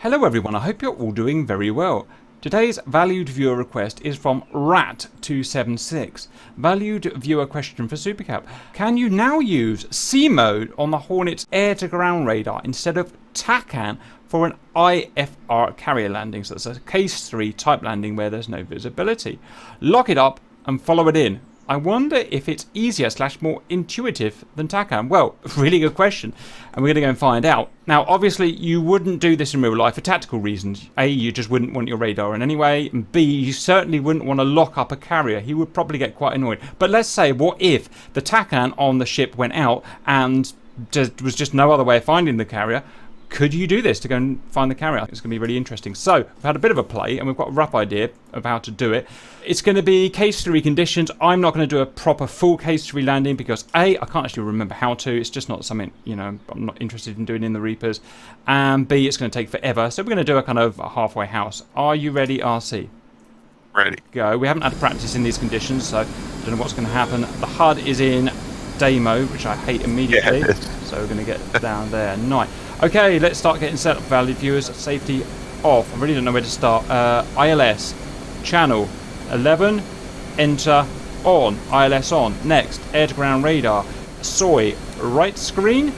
Hello everyone, I hope you're all doing very well. Today's valued viewer request is from Rat276. Valued viewer question for Supercap. Can you now use C mode on the Hornet's air-to-ground radar instead of TACAN for an IFR carrier landing? So it's a case 3 type landing where there's no visibility. Lock it up and follow it in. I wonder if it's easier / more intuitive than TACAN. Well, really good question, and we're going to go and find out. Now, obviously, you wouldn't do this in real life for tactical reasons. A, you just wouldn't want your radar in anyway, and B, you certainly wouldn't want to lock up a carrier. He would probably get quite annoyed. But let's say, what if the TACAN on the ship went out and there was just no other way of finding the carrier? Could you do this to go and find the carrier? It's going to be really interesting. So, we've had a bit of a play, and we've got a rough idea of how to do it. It's going to be case 3 conditions. I'm not going to do a proper full case 3 landing because A, I can't actually remember how to. It's just not something, you know, I'm not interested in doing in the Reapers. And B, it's going to take forever. So we're going to do a kind of a halfway house. Are you ready, RC? Ready. Go. We haven't had practice in these conditions, so I don't know what's going to happen. The HUD is in day mode, which I hate immediately. Yeah, so we're going to get down there. Nice. Okay, let's start getting set up, valued viewers. Safety off. I really don't know where to start. ILS, channel 11, enter, on. ILS on. Next, air-to-ground radar. SOI, right screen.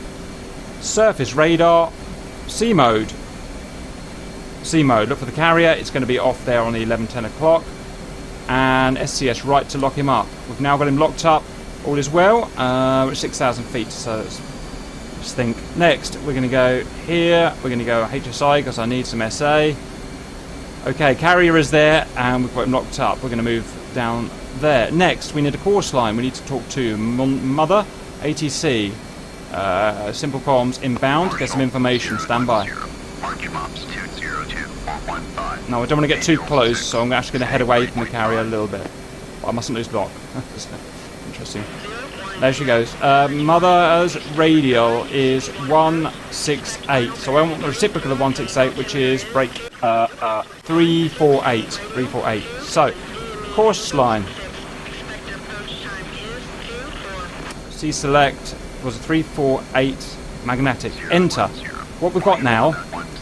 Surface radar, C mode. C mode, look for the carrier. It's going to be off there on the 11:10 o'clock. And SCS right to lock him up. We've now got him locked up. All is well. We're at 6,000 feet, so it's think. Next, we're going to go here. We're going to go HSI because I need some SA. Okay, carrier is there, and we've got him locked up. We're going to move down there. Next, we need a course line. We need to talk to Mother, ATC, simple comms inbound. Get some information. Stand by. Now, I don't want to get too close, so I'm actually going to head away from the carrier a little bit. But I mustn't lose block. Interesting. There she goes. Mother's radial is 168. So I want the reciprocal of 168, which is break 348. 348. So, course line. C select was a 348 magnetic. Enter. What we've got now,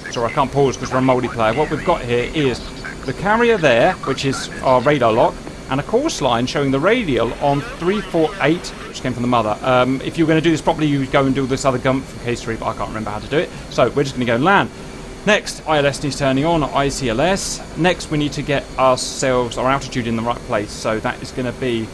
sorry I can't pause because we're on multiplayer. What we've got here is the carrier there, which is our radar lock, and a course line showing the radial on 348, which came from the Mother. If you were going to do this properly, you would go and do this other gump from case 3, but I can't remember how to do it. So we're just going to go and land. Next, ILS needs turning on, ICLS. Next, we need to get ourselves, our altitude in the right place. So that is going to be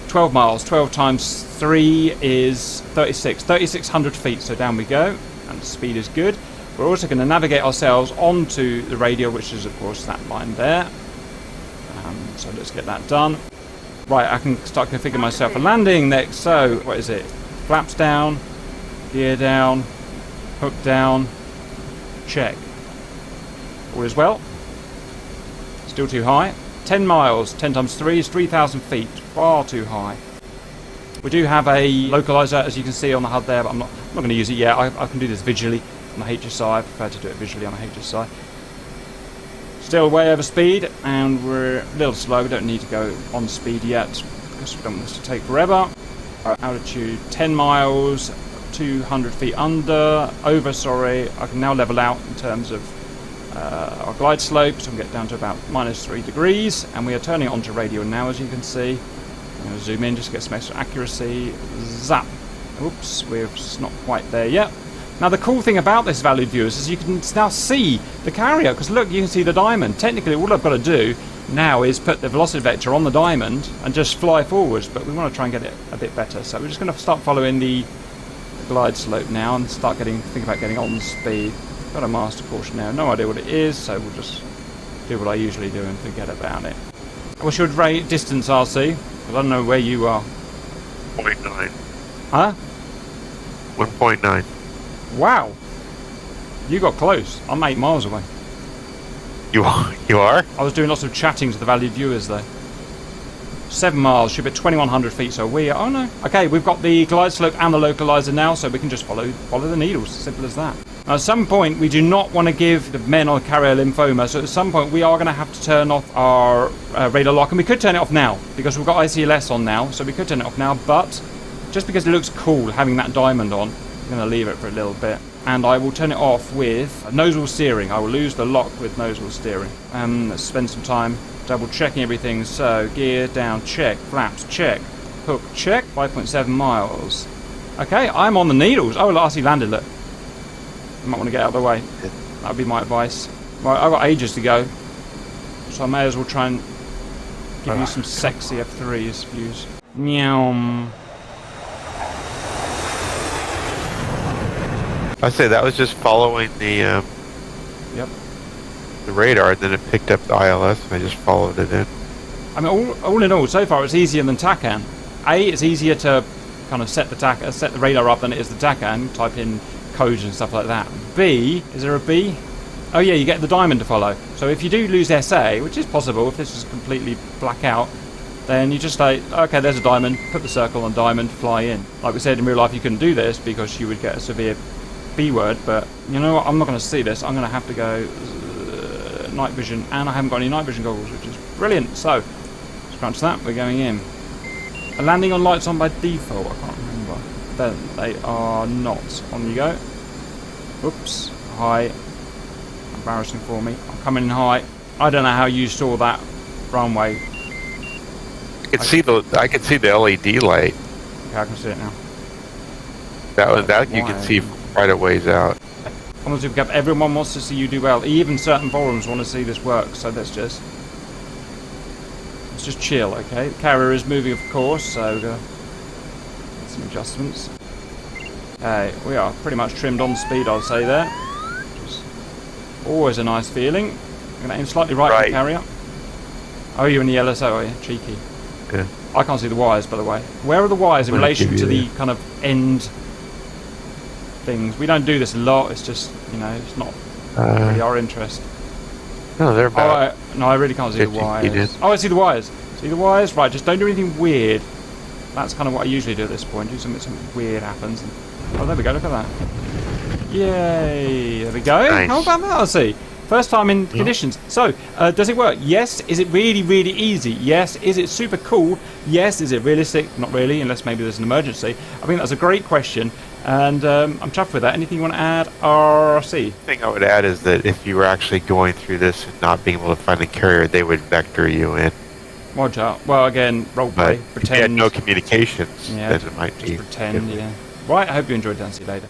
12 miles. 12 times 3 is 36. 3,600 feet. So down we go. And the speed is good. We're also going to navigate ourselves onto the radial, which is, of course, that line there. So let's get that done. Right, I can start configuring myself a landing next. So, what is it? Flaps down, gear down, hook down, check. All is well. Still too high. 10 miles, 10 times 3 is 3,000 feet. Far too high. We do have a localizer, as you can see on the HUD there, but I'm not going to use it yet. I can do this visually on the HSI. I prefer to do it visually on the HSI. Still way over speed, and we're a little slow. We don't need to go on speed yet because we don't want this to take forever. Our altitude 10 miles, 200 feet over, sorry. I can now level out in terms of our glide slope, so we get down to about -3 degrees, and we are turning it onto radio now, as you can see. I'm going to zoom in just to get some extra accuracy. Zap. Oops, we're not quite there yet. Now the cool thing about this, valued viewers, is you can now see the carrier, because look, you can see the diamond. Technically all I've got to do now is put the velocity vector on the diamond and just fly forwards, but we want to try and get it a bit better. So we're just going to start following the glide slope now and start think about getting on speed. Got a master course now, no idea what it is, so we'll just do what I usually do and forget about it. What's your distance, RC? Because I don't know where you are. 0.9. Huh? 1.9. Wow, you got close. I'm 8 miles away. You are? I was doing lots of chatting to the valued viewers though. 7 miles, should be 2,100 feet, so we are, oh no. Okay, we've got the glide slope and the localizer now, so we can just follow the needles, simple as that. Now at some point, we do not want to give the men on carrier lymphoma, so at some point we are going to have to turn off our radar lock, and we could turn it off now, because we've got ICLS on now, so we could turn it off now, but just because it looks cool having that diamond on, I'm going to leave it for a little bit. And I will turn it off with nose wheel steering. I will lose the lock with nose wheel steering. Let's spend some time double checking everything. So, gear down, check. Flaps, check. Hook, check. 5.7 miles. Okay, I'm on the needles. Oh, look, I see landed, look. I might want to get out of the way. That would be my advice. Right, I've got ages to go. So I may as well try and give you some sexy F3s views. Meow. I say that was just following the Yep. the radar, and then it picked up the ILS, and I just followed it in. I mean, all in all, so far it's easier than TACAN. A, it's easier to kind of set the radar up than it is the TACAN. Type in codes and stuff like that. B, is there a B? Oh yeah, you get the diamond to follow. So if you do lose SA, which is possible if this is completely black out, then you just say, okay, there's a diamond, put the circle on diamond, fly in. Like we said in real life, you couldn't do this because you would get a severe B word, but you know what, I'm not going to see this. I'm going to have to go night vision, and I haven't got any night vision goggles, which is brilliant. So, scratch that, we're going in. A landing on lights on by default, I can't remember. Then they are not. On you go. Oops, high. Embarrassing for me. I'm coming in high. I don't know how you saw that runway. I could see the LED light. Okay, I can see it now. That you can see right a ways out. Honestly, everyone wants to see you do well. Even certain forums want to see this work. So let's just chill, okay? The carrier is moving, of course. So some adjustments. Okay, we are pretty much trimmed on speed, I'll say there. Always a nice feeling. I'm going to aim slightly right for the carrier. Oh, you're in the LSO, are you? Cheeky. Yeah. I can't see the wires, by the way. Where are the wires in relation to the kind of end things? We don't do this a lot. It's just, you know, it's not really our interest. No, they're about. No, I really can't see the wires. Oh, I see the wires. See the wires? Right, just don't do anything weird. That's kind of what I usually do at this point. Do something weird happens. Oh, there we go. Look at that. Yay! There we go. Nice. How about that? I'll see. First time in conditions. So, does it work? Yes. Is it really, really easy? Yes. Is it super cool? Yes. Is it realistic? Not really, unless maybe there's an emergency. I think that's a great question, and I'm chuffed with that. Anything you want to add, RC? The thing I would add is that if you were actually going through this and not being able to find the carrier, they would vector you in. Watch out. Well, again, roleplay. But Pretend. if you had no communications, Yeah, then it might just be. pretend, yeah. Right, I hope you enjoyed that. See you later.